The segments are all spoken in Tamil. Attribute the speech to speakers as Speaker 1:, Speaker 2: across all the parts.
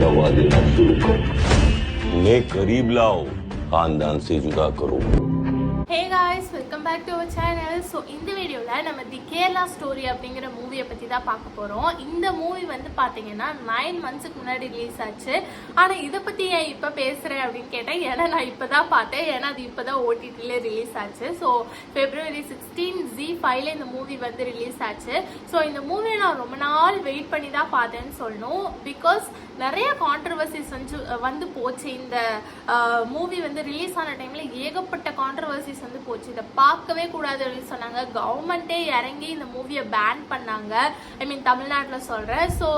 Speaker 1: नवाजना शुरू करो, उन्हें करीब लाओ, खानदान से जुदा करो.
Speaker 2: Hey guys, welcome back to our channel. So இந்த வீடியோவில் நம்ம தி கேரளா ஸ்டோரி அப்படிங்கிற மூவியை பற்றி தான் பார்க்க போகிறோம். இந்த மூவி வந்து பார்த்தீங்கன்னா 9 monthsக்கு முன்னாடி ரிலீஸ் ஆச்சு. ஆனால் இதை பற்றி ஏன் இப்போ பேசுகிறேன் அப்படின்னு கேட்டேன். ஏன்னா நான் இப்போ தான் பார்த்தேன். ஏன்னா அது இப்போ தான் ஓடிடியில் ரிலீஸ் ஆச்சு. ஸோ February 16 ZEE5ல இந்த மூவி வந்து ரிலீஸ் ஆச்சு. ஸோ இந்த மூவியை நான் ரொம்ப நாள் வெயிட் பண்ணி தான் பார்த்தேன்னு சொல்லணும். பிகாஸ் நிறைய கான்ட்ரவர்சிஸ் வந்து போச்சு. இந்த மூவி வந்து ரிலீஸ் ஆன டைமில் ஏகப்பட்ட கான்ட்ரவர்சிஸ் வந்து போச்சு. இதை பார்க்கவே கூடாது அப்படின்னு சொன்னாங்க. கவர்மெண்ட்டே இறங்கி இந்த மூவியை பேன் பண்ணாங்க. ஐ மீன் தமிழ்நாட்டில் சொல்கிறேன். ஸோ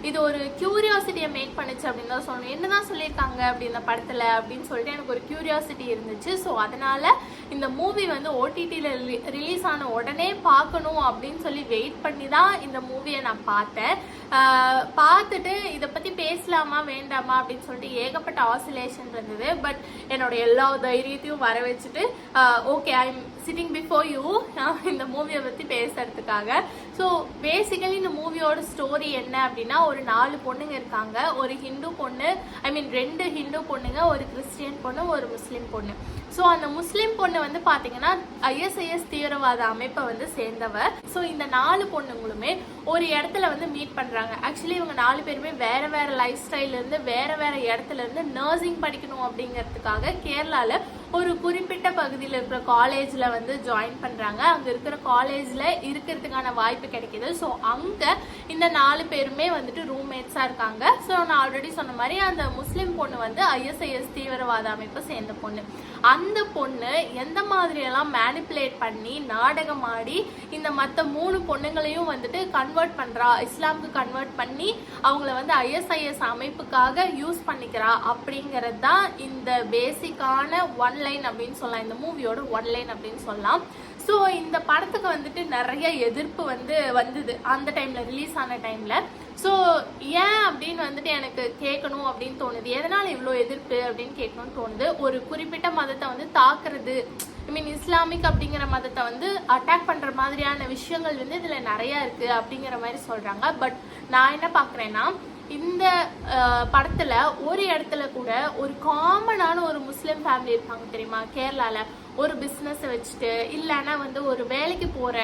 Speaker 2: இது ஒரு கியூரியாசிட்டியை மேக் பண்ணுச்சு அப்படின்னு தான் சொல்லணும். என்னதான் சொல்லியிருக்காங்க அப்படி இந்த படத்தில் அப்படின்னு சொல்லிட்டு எனக்கு ஒரு கியூரியாசிட்டி இருந்துச்சு. ஸோ அதனால இந்த மூவி வந்து ஓடிடியில் ரிலீஸ் ஆன உடனே பார்க்கணும் அப்படின்னு சொல்லி வெயிட் பண்ணி தான் இந்த மூவியை நான் பார்த்தேன். பார்த்துட்டு இதை பற்றி பேசலாமா வேண்டாமா அப்படின்னு சொல்லிட்டு ஏகப்பட்ட ஆசிலேஷன் இருந்தது. பட் என்னோட எல்லா தைரியத்தையும் வர வச்சுட்டு okay I am sitting before you இந்த மூவியை பற்றி பேசுறதுக்காக. ஸோ பேசிக்கலி இந்த மூவியோட ஸ்டோரி என்ன அப்படின்னா, ஒரு 4 பொண்ணுங்க இருக்காங்க. ஒரு ஹிந்து பொண்ணு, ஐ மீன் 2 ஹிந்து பொண்ணுங்க, ஒரு கிறிஸ்டியன் பொண்ணு, ஒரு முஸ்லீம் பொண்ணு. ஸோ அந்த முஸ்லீம் பொண்ணு வந்து பார்த்தீங்கன்னா ISIS தீவிரவாத அமைப்பை வந்து சேர்ந்தவர். ஸோ இந்த 4 பொண்ணுங்களுமே ஒரு இடத்துல வந்து மீட் பண்ணுறாங்க. ஆக்சுவலி இவங்க 4 பேருமே வேற வேற லைஃப் ஸ்டைல்லேருந்து வேற வேற இடத்துல இருந்து நர்சிங் படிக்கணும் அப்படிங்கிறதுக்காக கேரளாவில் ஒரு குறிப்பிட்ட பகுதியில் இருக்கிற காலேஜில் வந்து ஜாயின் பண்ணுறாங்க. அங்கே இருக்கிற காலேஜில் இருக்கிறதுக்கான வாய்ப்பு கிடைக்கிது. ஸோ அங்கே இந்த 4 பேருமே வந்துட்டு ரூம்மேட்ஸாக இருக்காங்க. ஸோ நான் ஆல்ரெடி சொன்ன மாதிரி அந்த முஸ்லீம் பொண்ணு வந்து ISIS தீவிரவாத அமைப்பை சேர்ந்த பொண்ணு. அந்த பொண்ணு எந்த மாதிரியெல்லாம் மேனிப்புலேட் பண்ணி நாடகம் ஆடி இந்த மற்ற 3 பொண்ணுங்களையும் வந்துட்டு கன்வெர்ட் பண்ணுறா, இஸ்லாமுக்கு கன்வெர்ட் பண்ணி அவங்கள வந்து ISIS அமைப்புக்காக யூஸ் பண்ணிக்கிறா அப்படிங்கிறது தான் இந்த பேசிக்கான ஒன்லைன் அப்படின்னு சொல்லலாம். இந்த மூவியோட ஒன்லைன் அப்படின்னு சொல்லலாம். ஸோ இந்த படத்துக்கு வந்துட்டு நிறைய எதிர்ப்பு வந்தது அந்த டைமில், ரிலீஸ் ஆன டைமில். ஸோ ஏன் அப்படின்னு வந்துட்டு எனக்கு கேட்கணும் அப்படின்னு தோணுது. எதனால் இவ்வளோ எதிர்ப்பு அப்படின்னு கேட்கணும்னு தோணுது. ஒரு குறிப்பிட்ட மதத்தை வந்து தாக்குறது, ஐ மீன் இஸ்லாமிக் அப்படிங்கிற மதத்தை வந்து அட்டாக் பண்ணுற மாதிரியான விஷயங்கள் வந்து இதில் நிறையா இருக்குது அப்படிங்கிற மாதிரி சொல்கிறாங்க. பட் நான் என்ன பார்க்குறேன்னா, இந்த படத்தில் ஒரு இடத்துல கூட ஒரு காமனான ஒரு முஸ்லீம் ஃபேமிலி இருப்பாங்க தெரியுமா கேரளாவில். ஒரு பிஸ்னஸை வச்சுட்டு இல்லைன்னா வந்து ஒரு வேலைக்கு போகிற,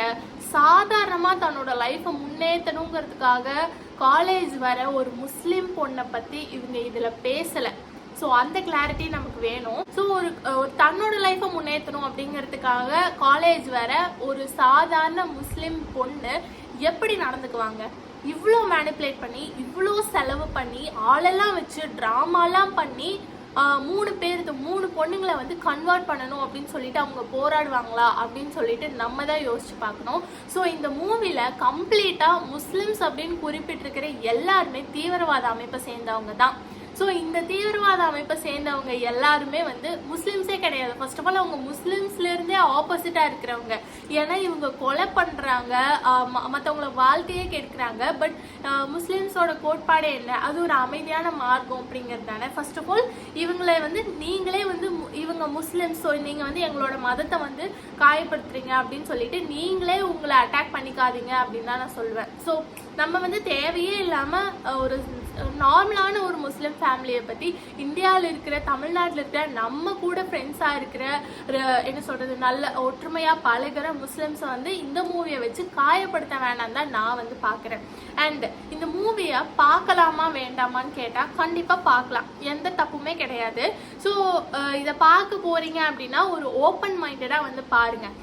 Speaker 2: சாதாரணமாக தன்னோட லைஃப்பை முன்னேற்றணுங்கிறதுக்காக காலேஜ் வர ஒரு முஸ்லீம் பொண்ணை பற்றி இவங்க இதில் பேசலை. ஸோ அந்த கிளாரிட்டி நமக்கு வேணும். ஸோ ஒரு தன்னோட லைஃப்பை முன்னேற்றணும் அப்படிங்கிறதுக்காக காலேஜ் வர ஒரு சாதாரண முஸ்லீம் பொண்ணு எப்படி நடந்துக்குவாங்க? இவ்வளோ மேனிப்புலேட் பண்ணி, இவ்வளோ செலவு பண்ணி, ஆளெல்லாம் வச்சு ட்ராமாலாம் பண்ணி 3 பொண்ணுங்களை வந்து கன்வெர்ட் பண்ணணும் அப்படின்னு சொல்லிட்டு அவங்க போராடுவாங்களா அப்படின்னு சொல்லிட்டு நம்ம தான் யோசிச்சு பார்க்கணும். ஸோ இந்த மூவில கம்ப்ளீட்டா முஸ்லிம்ஸ் அப்படின்னு குறிப்பிட்டிருக்கிற எல்லாருமே தீவிரவாத அமைப்பை சேர்ந்தவங்க தான். ஸோ இந்த தீவிரவாத அமைப்பை சேர்ந்தவங்க எல்லாருமே வந்து முஸ்லிம்ஸே கிடையாது. ஃபர்ஸ்ட் ஆஃப் ஆல் அவங்க முஸ்லிம்ஸ்லேருந்தே ஆப்போசிட்டாக இருக்கிறவங்க. ஏன்னா இவங்க கொலை பண்ணுறாங்க, மற்றவங்கள வாழ்க்கையே கெடுக்கிறாங்க. பட் முஸ்லிம்ஸோட கோட்பாடே என்ன? அது ஒரு அமைதியான மார்க்கம் அப்படிங்கிறது தானே. ஃபர்ஸ்ட் ஆஃப் ஆல் இவங்களை வந்து நீங்களே வந்து இவங்க முஸ்லிம்ஸ், ஸோ நீங்கள் வந்து எங்களோட மதத்தை வந்து காயப்படுத்துறீங்க அப்படின்னு சொல்லிட்டு நீங்களே உங்களை அட்டாக் பண்ணிக்காதீங்க அப்படின்னு தான் நான் சொல்வேன். ஸோ நம்ம வந்து தேவையே இல்லாமல் ஒரு நார்மலான ஒரு முஸ்லீம் ஃபேமிலியை பற்றி இந்தியாவில் இருக்கிற, தமிழ்நாட்டில் இருக்கிற, நம்ம கூட ஃப்ரெண்ட்ஸாக இருக்கிற, என்ன சொல்கிறது, நல்ல ஒற்றுமையாக பழகிற முஸ்லிம்ஸை வந்து இந்த மூவியை வச்சு காயப்படுத்த வேண்டாம் தான் நான் வந்து பார்க்குறேன். அண்ட் இந்த மூவியை பார்க்கலாமா வேண்டாமான்னு கேட்டால் கண்டிப்பாக பார்க்கலாம், எந்த தப்புமே கிடையாது. ஸோ இதை பார்க்க போகிறீங்க அப்படின்னா ஒரு ஓப்பன் மைண்டடாக வந்து பாருங்கள்.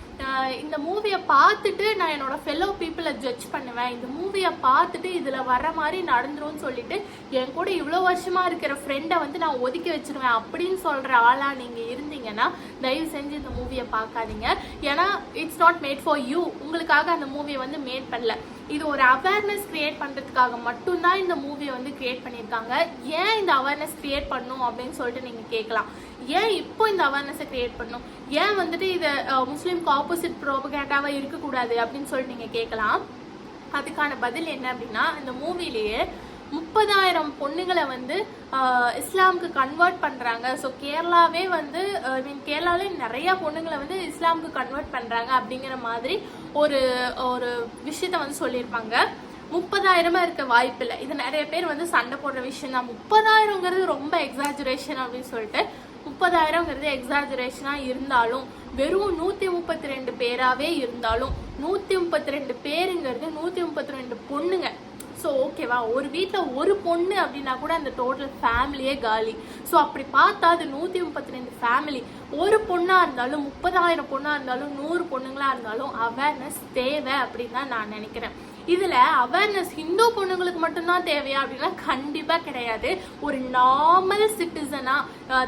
Speaker 2: இந்த மூவியை பார்த்துட்டு நான் என்னோட ஃபெல்லோ பீப்புளை ஜட்ஜ் பண்ணுவேன். இந்த மூவியை பார்த்துட்டு இதில் வர மாதிரி நடந்துரும்னு சொல்லிட்டு என் கூட இவ்வளோ வருஷமாக இருக்கிற ஃப்ரெண்டை வந்து நான் ஒதுக்கி வச்சிருவேன் அப்படின்னு சொல்கிற ஆளாக நீங்கள் இருந்தீங்கன்னா தயவு செஞ்சு இந்த மூவியை பார்க்காதீங்க. ஏன்னா it's not made for you. உங்களுக்காக அந்த மூவியை வந்து மேட் பண்ணல. இது ஒரு அவேர்னஸ் கிரியேட் பண்ணுறதுக்காக மட்டும்தான் இந்த மூவியை வந்து கிரியேட் பண்ணியிருக்காங்க. ஏன் இந்த அவேர்னஸ் கிரியேட் பண்ணணும் அப்படின்னு சொல்லிட்டு நீங்கள் கேட்கலாம். ஏன் இப்போ இந்த அவேர்னஸை கிரியேட் பண்ணணும்? ஏன் வந்துட்டு இதை முஸ்லீம்க்கு ஆப்போசிட் ப்ரோபகேண்டாவாக இருக்கக்கூடாது அப்படின்னு சொல்லிட்டு நீங்கள் கேட்கலாம். அதுக்கான பதில் என்ன அப்படின்னா, இந்த மூவிலேயே 30,000 பொண்ணுங்களை வந்து இஸ்லாமுக்கு கன்வெர்ட் பண்ணுறாங்க. ஸோ கேரளாவே வந்து கேரளாவிலே நிறையா பொண்ணுங்களை வந்து இஸ்லாமுக்கு கன்வெர்ட் பண்ணுறாங்க அப்படிங்கிற மாதிரி ஒரு விஷயத்த வந்து சொல்லியிருப்பாங்க. 30,000 இருக்க வாய்ப்பு இல்லை. இது நிறைய பேர் வந்து சண்டை போடுற விஷயம் தான். 30,000ங்கிறது ரொம்ப எக்ஸாஜுரேஷன் அப்படின்னு சொல்லிட்டு 30,000ங்கிறது எக்ஸாஜுரேஷனா இருந்தாலும் வெறும் 132 பேராவே இருந்தாலும் 132 பேருங்கிறது 132 பொண்ணுங்க. ஸோ ஓகேவா, ஒரு வீட்டில் ஒரு பொண்ணு அப்படின்னா கூட அந்த டோட்டல் ஃபேமிலியே காலி. ஸோ அப்படி பார்த்தா அது 132 ஃபேமிலி. ஒரு பொண்ணாக இருந்தாலும் 30,000 பொண்ணாக இருந்தாலும் 100 பொண்ணுங்களாக இருந்தாலும் அவேர்னஸ் தேவை அப்படின்னு தான் நான் நினைக்கிறேன். இதுல அவேர்னஸ் ஹிந்து பொண்ணுங்களுக்கு மட்டும்தான் தேவையா அப்படின்னா கண்டிப்பா கிடையாது. ஒரு நார்மல் சிட்டிசனா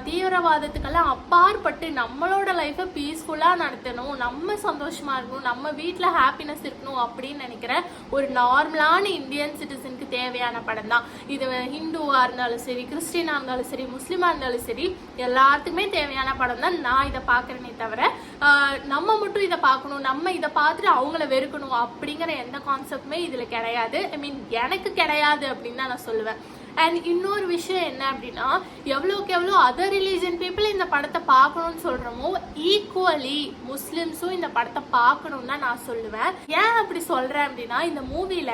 Speaker 2: தீவிரவாதத்துக்கெல்லாம் அப்பாற்பட்டு நம்மளோட லைஃபை பீஸ்ஃபுல்லா நடத்தணும், நம்ம சந்தோஷமா இருக்கணும், நம்ம வீட்டுல ஹாப்பினஸ் இருக்கணும் அப்படின்னு நினைக்கிற ஒரு நார்மலான இந்தியன் சிட்டிசனுக்கு தேவையான படம் தான் இது. ஹிந்துவா இருந்தாலும் சரி, கிறிஸ்டினா இருந்தாலும் சரி, முஸ்லிமா இருந்தாலும் சரி, எல்லாத்துக்குமே தேவையான படம் தான். நான் இதை பாக்குறேனே தவிர நம்ம மட்டும் இதை பார்க்கணும், நம்ம இதை பார்த்துட்டு அவங்கள வெறுக்கணும் அப்படிங்கிற எந்த கான்செப்ட் இதுல கிடையாது. ஐ மீன் எனக்கு கிடையாது அப்படின்னு தான் நான் சொல்லுவேன். அண்ட் இன்னொரு விஷயம் என்ன அப்படின்னா, எவ்வளோக்கு எவ்வளோ அதர் ரிலீஜன் பீப்புள் இந்த படத்தை பார்க்கணும்னு சொல்றோமோ ஈக்குவலி முஸ்லிம்ஸும் இந்த படத்தை பார்க்கணும்னு தான் நான் சொல்லுவேன். ஏன் அப்படி சொல்றேன் அப்படின்னா, இந்த மூவில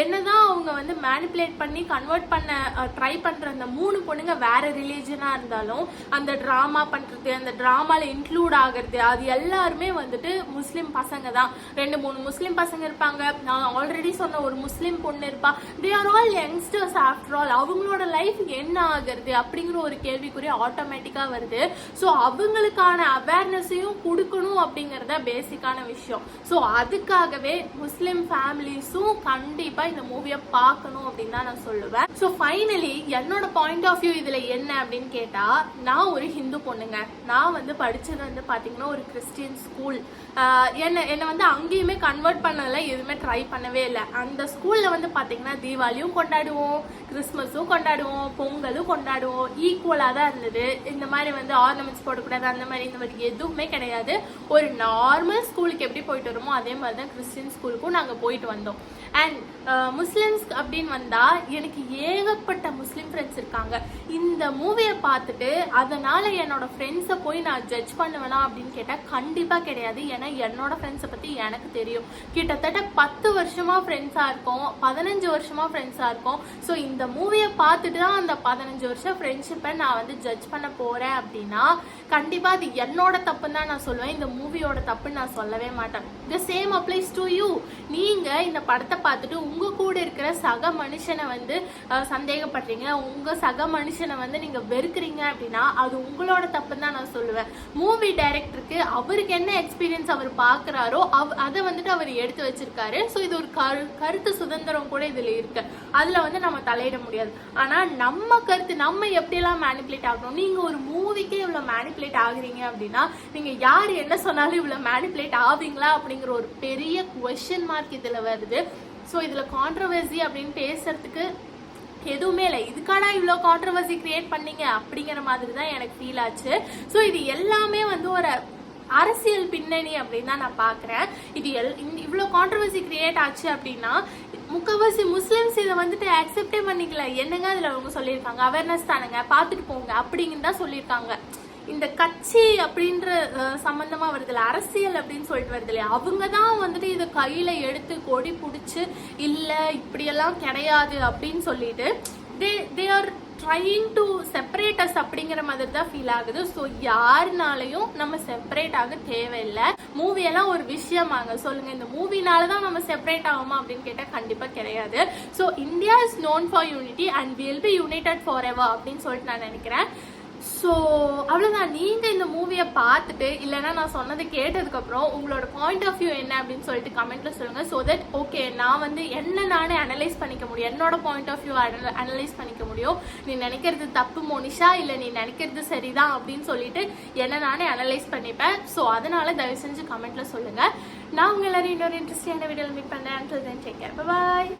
Speaker 2: என்னதான் அவங்க வந்து மேனிப்புலேட் பண்ணி கன்வெர்ட் பண்ண ட்ரை பண்ற அந்த 3 பொண்ணுங்க வேற ரிலீஜனா இருந்தாலும் அந்த டிராமா பண்றது, அந்த டிராமால இன்க்ளூட் ஆகிறது, அது எல்லாருமே வந்துட்டு முஸ்லிம் பசங்க தான். 2-3 முஸ்லிம் பசங்க இருப்பாங்க. நான் ஆல்ரெடி சொன்ன ஒரு முஸ்லிம் பொண்ணு இருப்பா. They are all youngsters after all. அவங்களோட லைஃப் என்ன ஆகுறது அப்படிங்கிற ஒரு கேள்விக்குறி ஆட்டோமேட்டிக்கா வருது. ஸோ அவங்களுக்கான அவேர்னஸையும் கொடுக்கணும் அப்படிங்கறத பேசிக்கான விஷயம். ஸோ அதுக்காகவே முஸ்லிம் ஃபேமிலிஸும் கண்டிப்பா இந்த மூவியை பார்க்கணும் அப்படின்னு தான் நான் சொல்லுவேன். ஸோ ஃபைனலி என்னோட பாயிண்ட் ஆஃப் வியூ இதுல என்ன அப்படின்னு கேட்டா, நான் ஒரு ஹிந்து பொண்ணுங்க. நான் வந்து படிச்சது வந்து பாத்தீங்கன்னா ஒரு கிறிஸ்டியன் ஸ்கூல். என்ன வந்து அங்கேயுமே கன்வெர்ட் பண்ணல, எதுவுமே ட்ரை பண்ணவே இல்லை. அந்த ஸ்கூல்ல வந்து பாத்தீங்கன்னா தீபாவளியும் கொண்டாடுவோம், கிறிஸ்மஸும் கொண்டாடுவோம், பொங்கலும் கொண்டாடுவோம், ஈக்குவலா தான் இருந்தது. இந்த மாதிரி வந்து ஆர்னமெண்ட்ஸ் போடக்கூடாது, அந்த மாதிரி இந்த மாதிரி எதுவுமே கிடையாது. ஒரு நார்மல் ஸ்கூலுக்கு எப்படி போயிட்டு வருமோ அதே மாதிரி தான் கிறிஸ்டியன் ஸ்கூலுக்கும் நாங்க போயிட்டு வந்தோம். அண்ட் முஸ்லிம்ஸ் அப்படின்னு வந்தா எனக்கு ஏகப்பட்ட முஸ்லிம் ஃப்ரெண்ட்ஸ் இருக்காங்க. இந்த மூவியை பார்த்துட்டு அதனால என்னோட ஃப்ரெண்ட்ஸை போய் நான் ஜட்ஜ் பண்ணுவேனா அப்படின்னு கேட்டா கண்டிப்பா கிடையாது. ஏன்னா என்னோட ஃப்ரெண்ட்ஸை பத்தி எனக்கு தெரியும். கிட்டத்தட்ட 10 வருஷமா ஃப்ரெண்ட்ஸா இருக்கோம், 15 வருஷமா ஃப்ரெண்ட்ஸா இருக்கோம். ஸோ இந்த மூவியை பார்த்துட்டு தான் அந்த 15 வருஷம் ஃப்ரெண்ட்ஷிப்பை நான் வந்து ஜட்ஜ் பண்ண போறேன் அப்படின்னா கண்டிப்பா அது என்னோட தப்புன்னு தான் நான் சொல்லுவேன். இந்த மூவியோட தப்புன்னு நான் சொல்லவே மாட்டேன். The same applies to you. நீங்க இந்த படத்தை பார்த்துட்டு உங்க கூட இருக்கிற சக மனுஷனை வந்து சந்தேகப்படுறீங்க, உங்க சக மனுஷனை வந்து நீங்க வெறுக்கிறீங்க அப்படின்னா அது உங்களோட தப்புன்னு தான் நான் சொல்லுவேன். மூவி டைரக்டருக்கு அவருக்கு என்ன எக்ஸ்பீரியன்ஸ் அவர் பாக்குறாரோ அதை வந்துட்டு அவர் எடுத்து வச்சிருக்காரு. ஸோ இது ஒரு கருத்து சுதந்திரம் கூட இதுல இருக்கு, அதுல வந்து நம்ம தலையிட முடியாது. ஆனா நம்ம கருத்து நம்ம எப்படியெல்லாம் மேனிப்புலேட் ஆகணும். நீங்க ஒரு மூவிக்கே இவ்வளவு மேனிப்புலேட் ஆகுறீங்க அப்படின்னா நீங்க யாரு என்ன சொன்னாலும் இவ்வளவு மேனிப்புலேட் ஆவீங்களா அப்படிங்கிற ஒரு பெரிய குவெஸ்சன் மார்க் இதுல வருது. ஸோ இதுல கான்ட்ரவர்சி அப்படின்னு பேசுறதுக்கு எதுவுமே இல்லை. இதுக்கான இவ்வளோ கான்ட்ரவர்சி கிரியேட் பண்ணீங்க அப்படிங்கிற மாதிரி தான் எனக்கு ஃபீல் ஆச்சு. ஸோ இது எல்லாமே வந்து ஒரு அரசியல் பின்னணி அப்படின்னு தான் நான் பாக்குறேன். இது இவ்வளோ கான்ட்ரவர்சி கிரியேட் ஆச்சு அப்படின்னா முக்கால்வாசி முஸ்லிம்ஸ் இதை வந்துட்டு அக்செப்டே பண்ணிக்கல. என்னங்க அதுல அவங்க சொல்லியிருக்காங்க, அவேர்னஸ் தானுங்க, பார்த்துட்டு போங்க அப்படிங்கன்னு தான் சொல்லியிருக்காங்க. இந்த கட்சி அப்படின்ற சம்பந்தமா வருது இல்ல, அரசியல் அப்படின்னு சொல்லிட்டு வருது இல்லையா, அவங்க தான் வந்துட்டு இதை கையில எடுத்து கொடி பிடிச்சு இல்ல இப்படியெல்லாம் கிடையாது அப்படின்னு சொல்லிட்டு they are trying to separate us அப்படிங்கிற மாதிரி தான் ஃபீல் ஆகுது. ஸோ யாருனாலையும் நம்ம செப்பரேட் ஆக தேவையில்லை. மூவி எல்லாம் ஒரு விஷயமாங்க சொல்லுங்க. இந்த மூவினால தான் நம்ம செப்பரேட் ஆகுமா அப்படின்னு கேட்டா கண்டிப்பா கிடையாது. So India is known for unity and will be United for ever அப்படின்னு சொல்லிட்டு நான் நினைக்கிறேன். ஸோ அவ்வளோதான். நீங்கள் இந்த மூவியை பார்த்துட்டு இல்லைன்னா நான் சொன்னதை கேட்டதுக்கப்புறம் உங்களோட பாயிண்ட் ஆஃப் வியூ என்ன அப்படின்னு சொல்லிட்டு கமெண்ட்டில் சொல்லுங்கள். ஸோ தட் ஓகே நான் வந்து என்ன நானே அனலைஸ் பண்ணிக்க முடியும், என்னோட பாயிண்ட் ஆஃப் வியூ அனலைஸ் பண்ணிக்க முடியும். நீ நினைக்கிறது தப்பு மோனிஷா, இல்லை நீ நினைக்கிறது சரிதான் அப்படின்னு சொல்லிட்டு என்ன நானே அனலைஸ் பண்ணிப்பேன். ஸோ அதனால தயவு செஞ்சு கமெண்ட்டில் சொல்லுங்கள். நான் உங்கள் எல்லாரும் இன்னொரு இன்ட்ரெஸ்டிங்கான வீடியோவில் மீட் பண்ணுறேன். Until then, take care. Bye bye.